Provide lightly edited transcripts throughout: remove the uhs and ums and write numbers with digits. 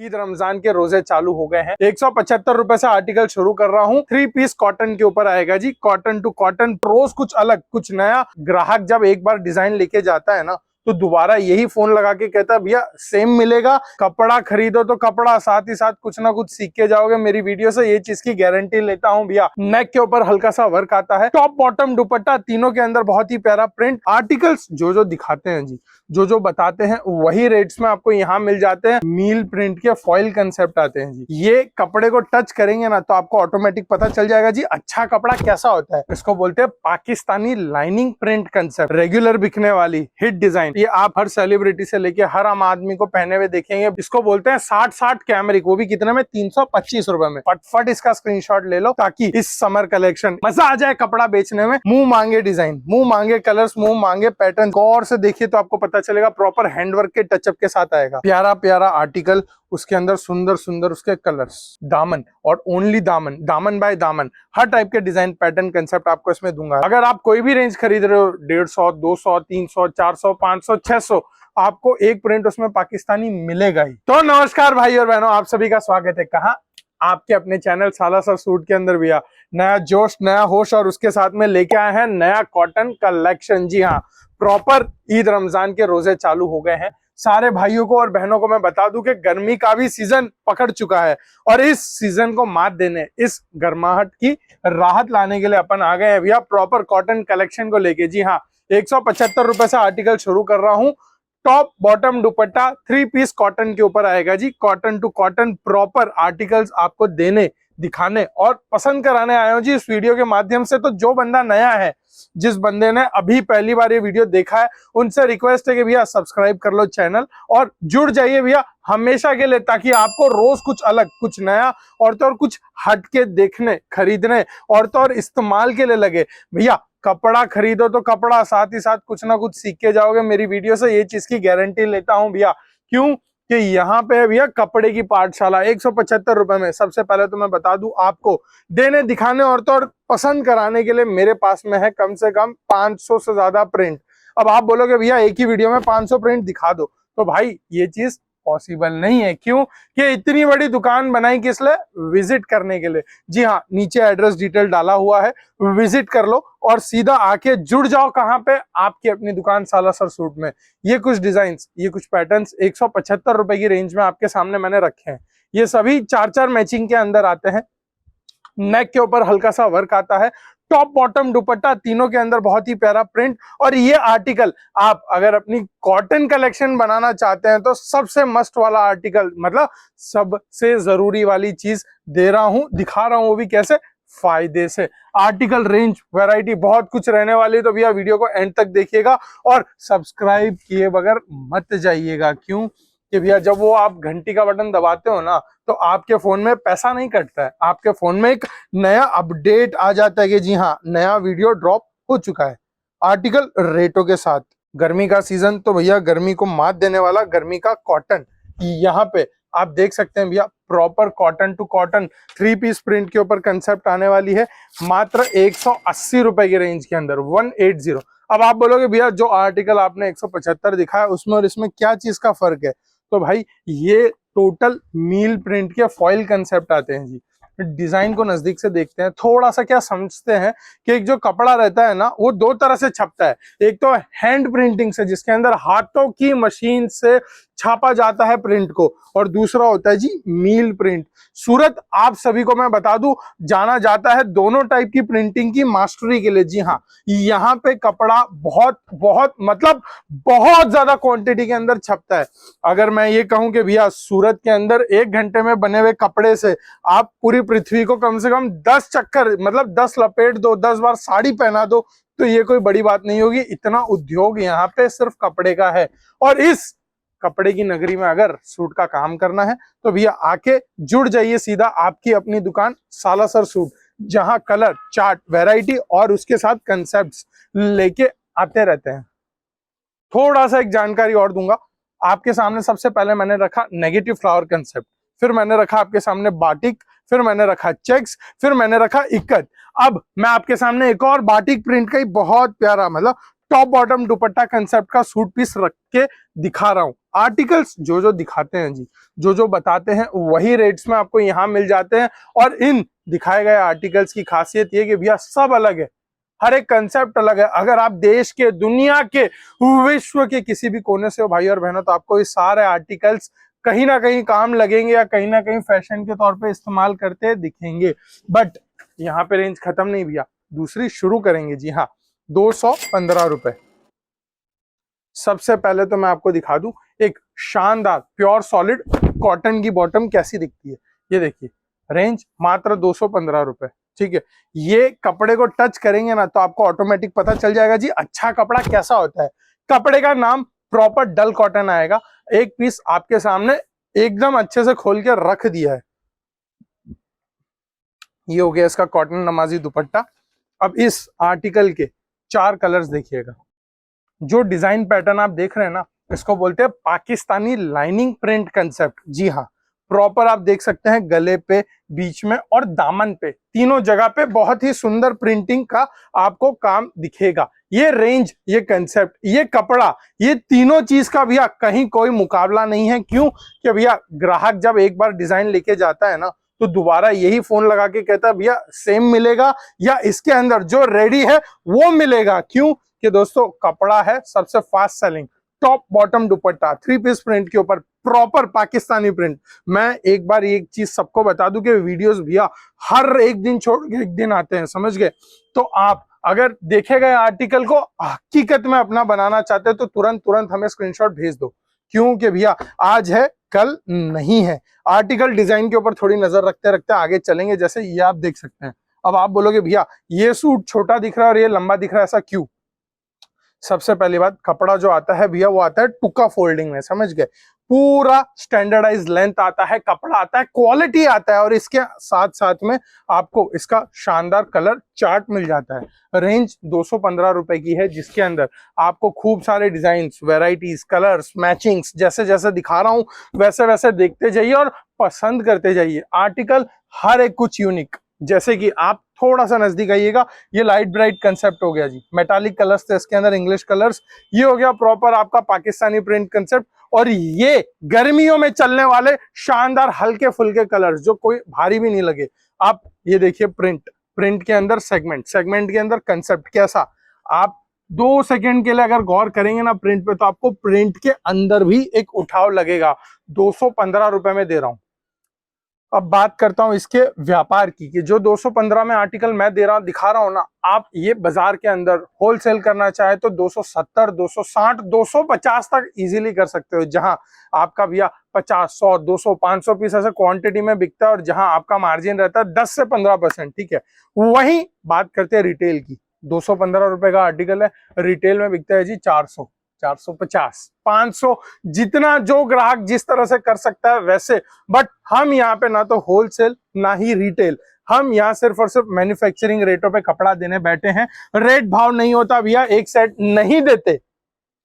ईद रमजान के रोजे चालू हो गए हैं। 175 रुपए से आर्टिकल शुरू कर रहा हूँ। 3 पीस कॉटन के ऊपर आएगा जी। कॉटन टू कॉटन, रोज कुछ अलग कुछ नया। ग्राहक जब एक बार डिजाइन लेके जाता है ना तो दोबारा यही फोन लगा के कहता है भैया सेम मिलेगा। कपड़ा खरीदो तो कपड़ा, साथ ही साथ कुछ ना कुछ सीख के जाओगे मेरी वीडियो से, ये चीज की गारंटी लेता हूँ भैया। नेक के ऊपर हल्का सा वर्क आता है, टॉप बॉटम दुपट्टा, तीनों के अंदर बहुत ही प्यारा प्रिंट। आर्टिकल्स जो दिखाते हैं जी, जो बताते हैं वही रेट्स में आपको यहाँ मिल जाते हैं। मील प्रिंट के फॉइल कंसेप्ट आते हैं जी। ये कपड़े को टच करेंगे ना तो आपको ऑटोमेटिक पता चल जाएगा जी अच्छा कपड़ा कैसा होता है। इसको बोलते हैं Pakistani lining print concept. Regular बिकने वाली हिट डिजाइन, ये आप हर सेलिब्रिटी से लेके हर आम आदमी को पहने हुए देखेंगे। इसको बोलते हैं 60-60 कैमरिक, वो भी कितने में, 325 रुपए में। फटफट इसका स्क्रीनशॉट ले लो ताकि इस समर कलेक्शन मजा आ जाए कपड़ा बेचने में। मुंह मांगे डिजाइन, मुंह मांगे कलर्स, मुंह मांगे पैटर्न। गौर से देखिए तो आपको पता चलेगा प्रॉपर हैंडवर्क के टचअप के साथ आएगा। प्यारा प्यारा आर्टिकल, उसके अंदर सुंदर सुंदर उसके कलर्स, दामन और ओनली दामन, दामन बाय दामन, हर टाइप के डिजाइन पैटर्न कंसेप्ट आपको इसमें दूंगा। अगर आप कोई भी रेंज खरीद रहे हो, 150, 200, 300, 400, 500, 600, आपको एक प्रिंट उसमें पाकिस्तानी मिलेगा ही। तो नमस्कार भाई और बहनों, आप सभी का स्वागत है कहाँ, आपके अपने चैनल सालासर सूट के अंदर। भैया नया जोश, नया होश और उसके साथ में लेके आए हैं नया कॉटन कलेक्शन। जी हाँ, प्रॉपर ईद रमजान के रोजे चालू हो गए हैं। सारे भाइयों को और बहनों को मैं बता दूं कि गर्मी का भी सीजन पकड़ चुका है और इस सीजन को मात देने, इस गर्माहट की राहत लाने के लिए अपन आ गए हैं भैया प्रॉपर कॉटन कलेक्शन को लेके। जी हाँ, 175 रुपए से आर्टिकल शुरू कर रहा हूं। Top bottom dupatta 3 piece cotton के ऊपर आएगा जी। Cotton to cotton proper articles आपको देने, दिखाने और पसंद कराने आए हो जी इस वीडियो के माध्यम से। तो जो बंदा नया है, जिस बंदे ने अभी पहली बार ये वीडियो देखा है, उनसे रिक्वेस्ट है कि भैया सब्सक्राइब कर लो चैनल और जुड़ जाइए भैया हमेशा के लिए, ताकि आपको रोज कुछ अलग कुछ नया और तो और कुछ हट के देखने, खरीदने और तो और इस्तेमाल के लिए लगे। भैया कपड़ा खरीदो तो कपड़ा, साथ ही साथ कुछ ना कुछ सीख के जाओगे मेरी वीडियो से, ये चीज की गारंटी लेता हूं भैया। क्यों कि यहाँ पे है भैया कपड़े की पाठशाला 175 रुपए में। सबसे पहले तो मैं बता दूं आपको, देने, दिखाने और तो और पसंद कराने के लिए मेरे पास में है कम से कम 500 से ज्यादा प्रिंट। अब आप बोलोगे भैया एक ही वीडियो में 500 प्रिंट दिखा दो, तो भाई ये चीज पॉसिबल नहीं है। क्यों कि इतनी बड़ी दुकान बनाई किस लिए, विजिट करने के लिए। जी हाँ, नीचे एड्रेस डिटेल डाला हुआ है, विजिट कर लो और सीधा आके जुड़ जाओ। कहाँ पे, आपकी अपनी दुकान सालासर सूट में। ये कुछ डिजाइन्स, ये कुछ पैटर्न्स 175 रुपए की रेंज में आपके सामने मैंने रखे हैं। ये सभी 4-4 मैचिंग के अंदर आते हैं। नेक के ऊपर हल्का सा वर्क आता है, टॉप बॉटम दुपट्टा, तीनों के अंदर बहुत ही प्यारा प्रिंट। और ये आर्टिकल आप अगर अपनी कॉटन कलेक्शन बनाना चाहते हैं तो सबसे मस्ट वाला आर्टिकल, मतलब सबसे जरूरी वाली चीज दे रहा हूं, दिखा रहा हूं, वो भी कैसे, फायदे से। आर्टिकल रेंज वैरायटी बहुत कुछ रहने वाली है, तो भैया वीडियो को एंड तक देखिएगा और सब्सक्राइब किए बगैर मत जाइएगा। क्यों कि भैया जब वो आप घंटी का बटन दबाते हो ना तो आपके फोन में पैसा नहीं कटता है, आपके फोन में एक नया अपडेट आ जाता है कि जी हाँ नया वीडियो ड्रॉप हो चुका है। आर्टिकल रेटों के साथ, गर्मी का सीजन तो भैया गर्मी को मात देने वाला गर्मी का कॉटन। यहाँ पे आप देख सकते हैं भैया proper cotton to cotton 3 piece print के ऊपर कंसेप्ट आने वाली है, मात्र 180 रुपए की रेंज के अंदर, 180। अब आप बोलोगे भैया जो आर्टिकल आपने 175 दिखाया उसमें और इसमें क्या चीज का फर्क है, तो भाई ये टोटल मील प्रिंट के फॉइल कंसेप्ट आते हैं जी। डिजाइन को नजदीक से देखते हैं, थोड़ा सा क्या समझते हैं कि एक जो कपड़ा रहता है ना वो 2 तरह से छपता है। एक तो हैंड प्रिंटिंग से, जिसके अंदर हाथों की मशीन से छापा जाता है प्रिंट को, और दूसरा होता है जी मील प्रिंट। सूरत आप सभी को मैं बता दूं जाना जाता है दोनों टाइप की प्रिंटिंग की मास्टरी के लिए। जी हाँ, यहाँ पे कपड़ा बहुत बहुत मतलब बहुत ज्यादा क्वांटिटी के अंदर छपता है। अगर मैं ये कहूं कि भैया सूरत के अंदर 1 घंटे में बने हुए कपड़े से आप पूरी पृथ्वी को कम से कम 10 चक्कर, मतलब 10 लपेट दो, 10 बार साड़ी पहना दो, तो ये कोई बड़ी बात नहीं होगी। इतना उद्योग यहाँ पे सिर्फ कपड़े का है। और इस कपड़े की नगरी में अगर सूट का काम करना है तो भैया आके जुड़ जाइए सीधा आपकी अपनी दुकान सालासर सूट, जहां कलर चार्ट, वैरायटी और उसके साथ कंसेप्ट्स लेके आते रहते हैं। थोड़ा सा एक जानकारी और दूंगा आपके सामने। सबसे पहले मैंने रखा नेगेटिव फ्लावर कंसेप्ट, फिर मैंने रखा आपके सामने बाटिक, फिर मैंने रखा चेक्स, फिर मैंने रखा इक्कत। अब मैं आपके सामने एक और बाटिक प्रिंट का ही बहुत प्यारा, मतलब टॉप बॉटम दुपट्टा कंसेप्ट का सूट पीस रख के दिखा रहा हूँ। आर्टिकल्स जो जो दिखाते हैं जी, जो जो बताते हैं वही रेट्स में आपको यहाँ मिल जाते हैं। और इन दिखाए गए आर्टिकल्स की खासियत ये कि भैया सब अलग है, हर एक कंसेप्ट अलग है। अगर आप देश के, दुनिया के, विश्व के किसी भी कोने से हो भाई और बहनों, तो आपको ये सारे आर्टिकल्स कहीं ना कहीं काम लगेंगे या कहीं ना कहीं फैशन के तौर पे इस्तेमाल करते दिखेंगे। बट यहाँ पे रेंज खत्म नहीं भैया, दूसरी शुरू करेंगे जी हाँ, 215 रुपए। सबसे पहले तो मैं आपको दिखा दूं एक शानदार प्योर सॉलिड कॉटन की बॉटम कैसी दिखती है। ये देखिए, रेंज मात्र 215 रुपए, ठीक है। ये कपड़े को टच करेंगे ना तो आपको ऑटोमेटिक पता चल जाएगा जी अच्छा कपड़ा कैसा होता है। कपड़े का नाम प्रॉपर डल कॉटन आएगा। एक पीस आपके सामने एकदम अच्छे से खोल के रख दिया है। ये हो गया इसका कॉटन नमाजी दुपट्टा। अब इस आर्टिकल के 4 कलर्स देखिएगा। जो डिजाइन पैटर्न आप देख रहे हैं ना, इसको बोलते हैं पाकिस्तानी लाइनिंग प्रिंट कंसेप्ट। जी हाँ, प्रॉपर आप देख सकते हैं गले पे, बीच में और दामन पे, तीनों जगह पे बहुत ही सुंदर प्रिंटिंग का आपको काम दिखेगा। ये रेंज, ये कंसेप्ट, ये कपड़ा, ये तीनों चीज का भैया कहीं कोई मुकाबला नहीं है। क्यों कि भैया ग्राहक जब एक बार डिजाइन लेके जाता है ना तो दोबारा यही फोन लगा के कहता है भैया सेम मिलेगा या इसके अंदर जो रेडी है वो मिलेगा। क्यों कि दोस्तों कपड़ा है सबसे fast selling. Top bottom dupatta 3 piece print के ऊपर प्रॉपर पाकिस्तानी प्रिंट। मैं एक बार एक चीज सबको बता दूं कि वीडियोस भैया हर एक दिन छोड़ के एक दिन आते हैं, समझ गए। तो आप अगर देखे गए आर्टिकल को हकीकत में अपना बनाना चाहते हैं तो तुरंत हमें स्क्रीनशॉट भेज दो। क्योंकि भैया आज है कल नहीं है। आर्टिकल डिजाइन के ऊपर थोड़ी नजर रखते रखते आगे चलेंगे। जैसे ये आप देख सकते हैं। अब आप बोलोगे भैया ये सूट छोटा दिख रहा है और ये लंबा दिख रहा है, ऐसा क्यों? सबसे पहली बात, कपड़ा जो आता है भैया वो आता है टुका फोल्डिंग में, समझ गए। पूरा स्टैंडर्डाइज लेंथ आता है, कपड़ा आता है, क्वालिटी आता है और इसके साथ साथ में आपको इसका शानदार कलर चार्ट मिल जाता है। रेंज 215 रुपए की है, जिसके अंदर आपको खूब सारे डिजाइन, वेराइटीज, कलर्स, मैचिंग्स जैसे जैसे दिखा रहा हूं वैसे वैसे देखते जाइए और पसंद करते जाइए। आर्टिकल हर एक कुछ यूनिक। जैसे कि आप थोड़ा सा नजदीक आइएगा, ये लाइट ब्राइट कंसेप्ट हो गया जी, मेटालिक कलर्स थे इसके अंदर, इंग्लिश कलर्स। ये हो गया प्रॉपर आपका पाकिस्तानी प्रिंट कंसेप्ट। और ये गर्मियों में चलने वाले शानदार हल्के फुल्के कलर्स जो कोई भारी भी नहीं लगे। आप ये देखिए, प्रिंट के अंदर सेगमेंट, सेगमेंट के अंदर कंसेप्ट। कैसा, आप 2 सेकंड के लिए अगर गौर करेंगे ना प्रिंट पे तो आपको प्रिंट के अंदर भी एक उठाव लगेगा। 215 रुपए में दे रहा हूं। अब बात करता हूं इसके व्यापार की, कि जो 215 में आर्टिकल मैं दे रहा हूं, दिखा रहा हूं ना, आप ये बाजार के अंदर होलसेल करना चाहे तो 270, 260, 250 तक इजीली कर सकते हो। जहां आपका भैया 50, 100, 200, 500 पीस ऐसे क्वांटिटी में बिकता है और जहां आपका मार्जिन रहता है 10 से 15%, ठीक है। वहीं बात करते हैं रिटेल की। 215 रुपए का आर्टिकल है, रिटेल में बिकता है जी 400, 450, 500, जितना जो ग्राहक जिस तरह से कर सकता है वैसे। बट हम यहाँ पे ना तो होलसेल ना ही रिटेल, हम यहाँ सिर्फ और सिर्फ मैन्युफैक्चरिंग रेटों पे कपड़ा देने बैठे हैं। रेट भाव नहीं होता भैया, एक सेट नहीं देते,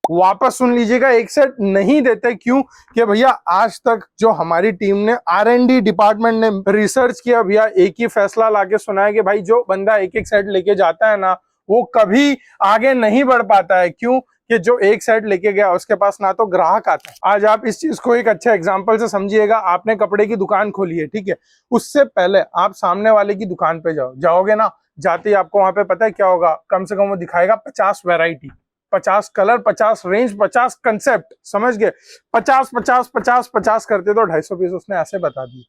वापस सुन लीजिएगा, एक सेट नहीं देते। क्यों कि भैया आज तक जो हमारी टीम ने, R&D डिपार्टमेंट ने रिसर्च किया भैया, एक ही फैसला लाके सुनाया कि भाई जो बंदा एक एक सेट लेके जाता है ना वो कभी आगे नहीं बढ़ पाता है। क्यों कि जो एक सेट लेके गया उसके पास ना तो ग्राहक आता है। आज आप इस चीज को एक अच्छे एग्जांपल से समझिएगा। आपने कपड़े की दुकान खोली है, ठीक है, उससे पहले आप सामने वाले की दुकान पे जाओगे ना, जाते ही आपको वहां पे पता है क्या होगा, कम से कम वो दिखाएगा 50 वैरायटी, 50 कलर, 50 रेंज, 50 कंसेप्ट, समझ गए। 50 50 50 50 करते तो 250 पीस उसने ऐसे बता दिए।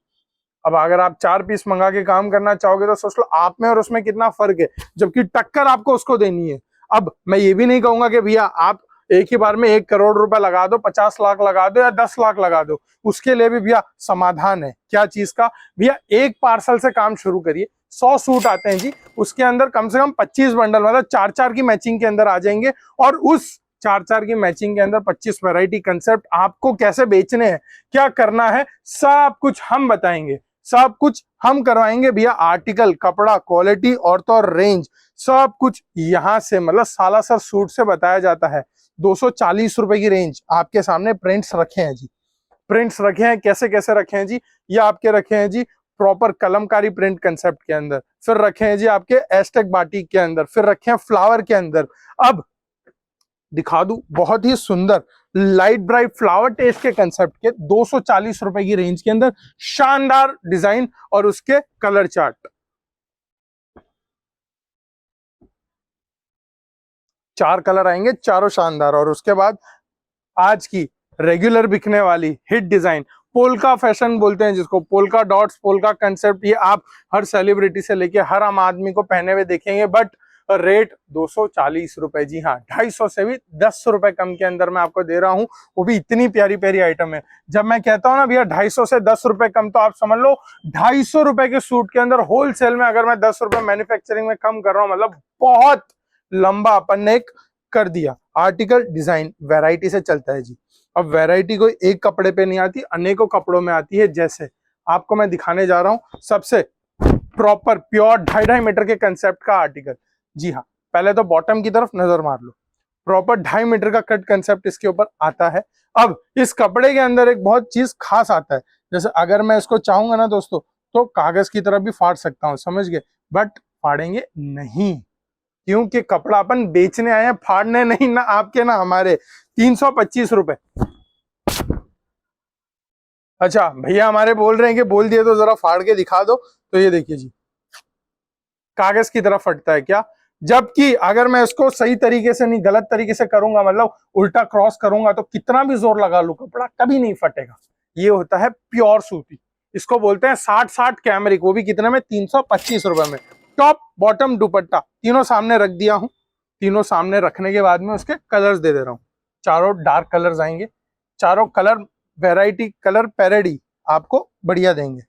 अब अगर आप 4 पीस मंगा के काम करना चाहोगे तो सोच लो आप में और उसमें कितना फर्क है, जबकि टक्कर आपको उसको देनी है। अब मैं ये भी नहीं कहूंगा कि भैया आप एक ही बार में 1 करोड़ रुपए लगा दो, 50 लाख लगा दो या 10 लाख लगा दो। उसके लिए भी भैया समाधान है। क्या चीज का भैया, एक पार्सल से काम शुरू करिए। 100 सूट आते हैं जी, उसके अंदर कम से कम 25 बंडल, मतलब 4-4 की मैचिंग के अंदर आ जाएंगे। और उस 4-4 की मैचिंग के अंदर 25 वैरायटी कंसेप्ट आपको कैसे बेचने हैं, क्या करना है, सब कुछ हम बताएंगे, सब कुछ हम करवाएंगे भैया। आर्टिकल, कपड़ा, क्वालिटी और तो और रेंज, सब कुछ यहां से, मतलब सालासर सूट से बताया जाता है। 240 रुपए की रेंज आपके सामने प्रिंट्स रखे हैं जी, प्रिंट्स रखे हैं। कैसे कैसे रखे हैं जी, ये आपके रखे हैं जी प्रॉपर कलमकारी प्रिंट कंसेप्ट के अंदर, फिर रखे हैं जी आपके एस्टेक बाटिक के अंदर, फिर रखे हैं फ्लावर के अंदर। अब दिखा दूं, बहुत ही सुंदर लाइट ब्राइट फ्लावर टेस्ट के कंसेप्ट के 240 रुपए की रेंज के अंदर शानदार डिजाइन और उसके कलर चार्ट। चार कलर आएंगे, चारों शानदार। और उसके बाद आज की रेगुलर बिकने वाली हिट डिजाइन, पोल्का फैशन बोलते हैं जिसको, पोल्का डॉट्स, पोल्का कंसेप्ट, ये आप हर सेलिब्रिटी से लेके हर आम आदमी को पहने हुए देखेंगे, बट रेट 240 रुपए। जी हाँ, 250 से भी 10 रुपए कम के अंदर मैं आपको दे रहा हूं, वो भी इतनी प्यारी प्यारी आइटम है। जब मैं कहता हूं ना भैया 250 से 10 रुपए कम, तो आप समझ लो 250 रुपए के सूट के अंदर होलसेल में अगर मैं 10 रुपए मैन्युफैक्चरिंग में कम कर रहा हूं, मतलब बहुत लंबा अपन ने एक कर दिया। आर्टिकल डिजाइन वैरायटी से चलता है जी। अब वैरायटी कोई एक कपड़े पे नहीं आती, अनेकों कपड़ों में आती है। जैसे आपको मैं दिखाने जा रहा हूं सबसे प्रॉपर प्योर 2.5 मीटर के कंसेप्ट का आर्टिकल। जी हाँ, पहले तो बॉटम की तरफ नजर मार लो, प्रॉपर 2.5 मीटर का कट कंसेप्ट इसके ऊपर आता है। अब इस कपड़े के अंदर एक बहुत चीज खास आता है, जैसे अगर मैं इसको चाहूंगा ना दोस्तों, तो कागज की तरफ भी फाड़ सकता हूं, समझ गए, बट फाड़ेंगे नहीं, क्योंकि कपड़ा अपन बेचने आए हैं, फाड़ने नहीं, ना आपके ना हमारे। 325 रुपए। अच्छा भैया हमारे बोल रहे हैं कि बोल दिए तो जरा फाड़ के दिखा दो, तो ये देखिए जी, कागज की तरफ फटता है क्या, जबकि अगर मैं इसको सही तरीके से नहीं गलत तरीके से करूंगा, मतलब उल्टा क्रॉस करूंगा, तो कितना भी जोर लगा लू कपड़ा कभी नहीं फटेगा। ये होता है प्योर सूती, इसको बोलते हैं 60-60 कैमरिक, वो भी कितने में, 325 रुपए में। टॉप बॉटम दुपट्टा तीनों सामने रख दिया हूं। तीनों सामने रखने के बाद में उसके कलर्स दे रहा हूं। चारों डार्क कलर्स आएंगे, चारों कलर वेराइटी, कलर पैरेडी आपको बढ़िया देंगे।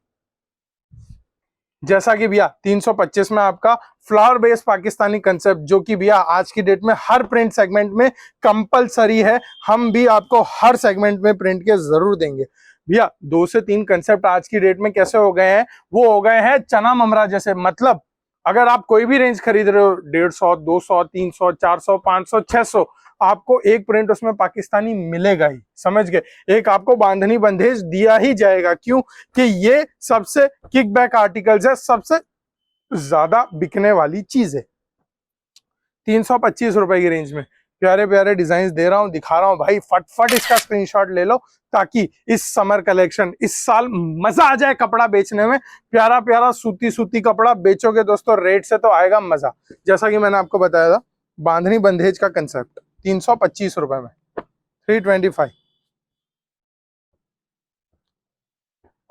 जैसा कि भैया 325 में आपका फ्लावर बेस्ड पाकिस्तानी कंसेप्ट, जो कि भैया आज की डेट में हर प्रिंट सेगमेंट में कंपलसरी है, हम भी आपको हर सेगमेंट में प्रिंट के जरूर देंगे। भैया 2 से 3 कंसेप्ट आज की डेट में कैसे हो गए हैं, वो हो गए हैं चना ममरा जैसे। मतलब अगर आप कोई भी रेंज खरीद रहे हो, 150, 200, 300, 400, 500, 600, आपको एक प्रिंट उसमें पाकिस्तानी मिलेगा ही, समझ गए। एक आपको बांधनी बंदेज दिया ही जाएगा, क्यों कि ये सबसे किकबैक आर्टिकल्स है, सबसे ज्यादा बिकने वाली चीज है। 325 रुपए की रेंज में प्यारे प्यारे डिजाइन दे रहा हूं, दिखा रहा हूं भाई, फटफट इसका स्क्रीनशॉट ले लो, ताकि इस समर कलेक्शन इस साल मजा आ जाए कपड़ा बेचने में। प्यारा प्यारा सूती सूती कपड़ा बेचोगे दोस्तों, रेट से तो आएगा मजा। जैसा कि मैंने आपको बताया था, बांधनी बंदेज का कंसेप्ट 325 रुपए में, 325।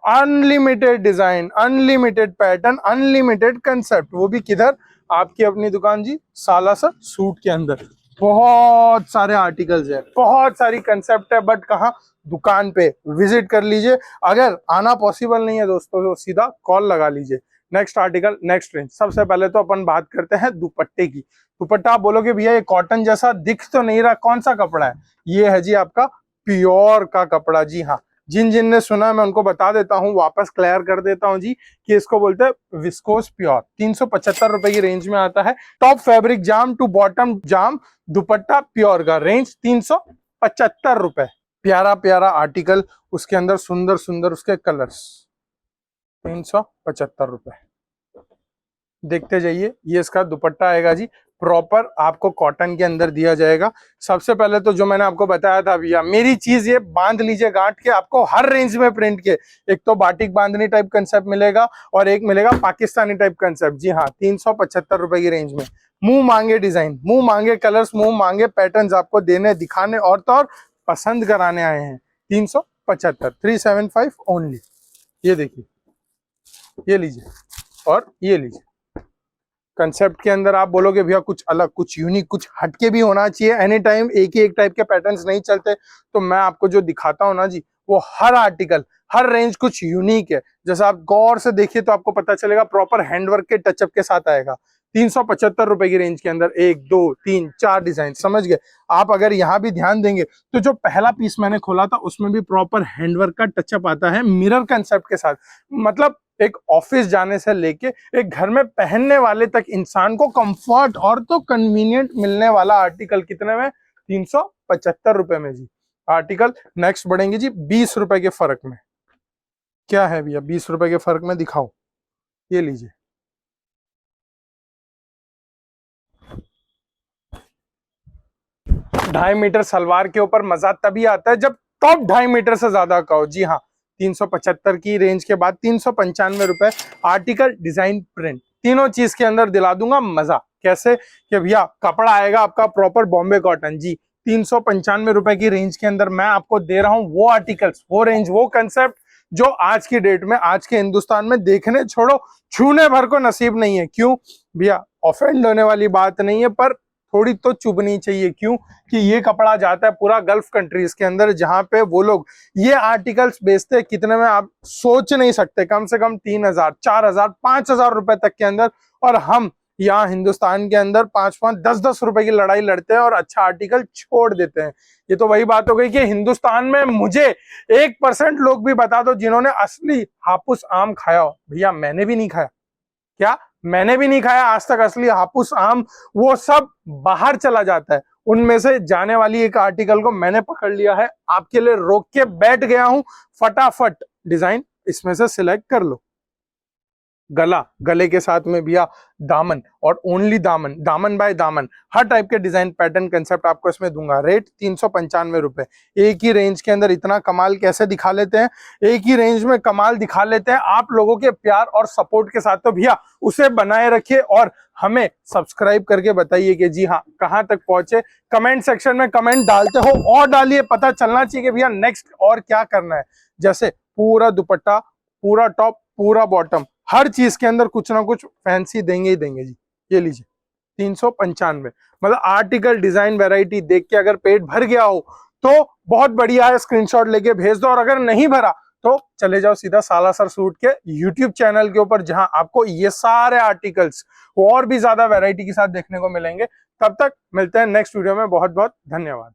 Unlimited design, unlimited pattern, unlimited concept, वो भी किधर, आपकी अपनी दुकान जी सालासर सूट के अंदर। बहुत सारे आर्टिकल्स है, बहुत सारी कंसेप्ट है, बट कहाँ, दुकान पे विजिट कर लीजिए। अगर आना पॉसिबल नहीं है दोस्तों, तो सीधा कॉल लगा लीजिए। Next article, next range. सबसे पहले तो अपन बात करते हैं दुपट्टे की। दुपट्टा आप बोलोगे भैया ये कॉटन जैसा दिख तो नहीं रहा, कौन सा कपड़ा है, ये है जी आपका प्योर का कपड़ा। जी हाँ, जिन जिन ने सुना मैं उनको बता देता हूँ, वापस क्लियर कर देता हूँ जी, कि इसको बोलते हैं विस्कोस प्योर। 375 रुपए की रेंज में आता है। टॉप फैब्रिक जाम टू बॉटम जाम दुपट्टा प्योर का रेंज 375 रुपए। प्यारा प्यारा आर्टिकल, उसके अंदर सुंदर सुंदर उसके कलर्स, 375 रुपए। देखते जाइए, ये इसका दुपट्टा आएगा जी, प्रॉपर आपको कॉटन के अंदर दिया जाएगा। सबसे पहले तो जो मैंने आपको बताया था भैया, मेरी चीज ये बांध लीजिए गांठ के, आपको हर रेंज में प्रिंट के, एक तो बाटिक बांधनी टाइप कंसेप्ट मिलेगा, और एक मिलेगा पाकिस्तानी टाइप कंसेप्ट। जी हाँ, 375 रुपए की रेंज में। मुंह मांगे डिजाइन, मुंह मांगे कलर्स, मुंह मांगे पैटर्न आपको देने, दिखाने और तो और पसंद कराने आए हैं। 375, 375 ओनली। ये देखिए, ये लीजिए और ये लीजिए। कंसेप्ट के अंदर आप बोलोगे भैया कुछ अलग, कुछ यूनिक, कुछ हटके भी होना चाहिए, एनी टाइम एक ही एक टाइप के पैटर्न्स नहीं चलते, तो मैं आपको जो दिखाता हूं ना जी, वो हर आर्टिकल, हर रेंज कुछ यूनिक है। जैसा आप गौर से देखिए तो आपको पता चलेगा, प्रॉपर हैंडवर्क के टचअप के साथ आएगा। 375 रुपए की रेंज के अंदर 1 2 3 4 डिजाइन, समझ गए आप। अगर यहाँ भी ध्यान देंगे तो जो पहला पीस मैंने खोला था उसमें भी प्रॉपर हैंडवर्क का टचअप आता है, मिरर कंसेप्ट के साथ। मतलब एक ऑफिस जाने से लेके एक घर में पहनने वाले तक इंसान को कंफर्ट और तो कन्वीनियंट मिलने वाला आर्टिकल कितने में, 375 रुपए में जी। आर्टिकल नेक्स्ट बढ़ेंगे जी 20 रुपए के फर्क में। क्या है भैया 20 रुपए के फर्क में, दिखाओ, ये लीजिए। 2.5 मीटर सलवार के ऊपर मजा तभी आता है जब टॉप 2.5 मीटर से ज्यादा का हो। जी हाँ, 375 की रेंज के बाद 395 रुपए आर्टिकल, डिजाइन, प्रिंट, तीनों चीज के अंदर दिला दूंगा मजा। कैसे कि भैया कपड़ा आएगा आपका प्रॉपर बॉम्बे कॉटन। जी 395 रुपए की रेंज के अंदर मैं आपको दे रहा हूं वो आर्टिकल्स, वो रेंज, वो कंसेप्ट जो आज की डेट में, आज के हिंदुस्तान में देखने छोड़ो छूने भर को नसीब नहीं है। क्यों भैया, ऑफेंड होने वाली बात नहीं है, पर थोड़ी तो चुभनी चाहिए। क्यों कि ये कपड़ा जाता है पूरा गल्फ कंट्रीज के अंदर, जहां पे वो लोग ये आर्टिकल्स बेचते हैं कितने में आप सोच नहीं सकते, कम से कम 3,000, 4,000, 5,000 रुपए तक के अंदर। और हम यहाँ हिंदुस्तान के अंदर 5-5, 10-10 रुपए की लड़ाई लड़ते हैं और अच्छा आर्टिकल छोड़ देते हैं। ये तो वही बात हो गई कि हिंदुस्तान में मुझे 1% लोग भी बता दो जिन्होंने असली हापुस आम खाया हो। भैया मैंने भी नहीं खाया, क्या मैंने भी नहीं खाया आज तक असली हापुस आम। वो सब बाहर चला जाता है, उनमें से जाने वाली एक आर्टिकल को मैंने पकड़ लिया है, आपके लिए रोक के बैठ गया हूं। फटाफट डिजाइन इसमें से सिलेक्ट कर लो। गला, गले के साथ में भैया दामन, और ओनली दामन, दामन बाय दामन, हर टाइप के डिजाइन, पैटर्न, कंसेप्ट आपको इसमें दूंगा। रेट 395 रुपए। एक ही रेंज के अंदर इतना कमाल कैसे दिखा लेते हैं, एक ही रेंज में कमाल दिखा लेते हैं आप लोगों के प्यार और सपोर्ट के साथ। तो भैया उसे बनाए रखिए और हमें सब्सक्राइब करके बताइए कि जी हाँ कहां तक पहुंचे। कमेंट सेक्शन में कमेंट डालते हो और डालिए, पता चलना चाहिए कि भैया नेक्स्ट और क्या करना है। जैसे पूरा दुपट्टा, पूरा टॉप, पूरा बॉटम, हर चीज के अंदर कुछ ना कुछ फैंसी देंगे ही देंगे। जी ये लीजिए 395, मतलब आर्टिकल, डिजाइन, वैरायटी देख के अगर पेट भर गया हो तो बहुत बढ़िया है, स्क्रीनशॉट लेके भेज दो। और अगर नहीं भरा तो चले जाओ सीधा सालासर सूट के यूट्यूब चैनल के ऊपर, जहां आपको ये सारे आर्टिकल्स और भी ज्यादा वैरायटी के साथ देखने को मिलेंगे। तब तक मिलते हैं नेक्स्ट वीडियो में। बहुत बहुत धन्यवाद।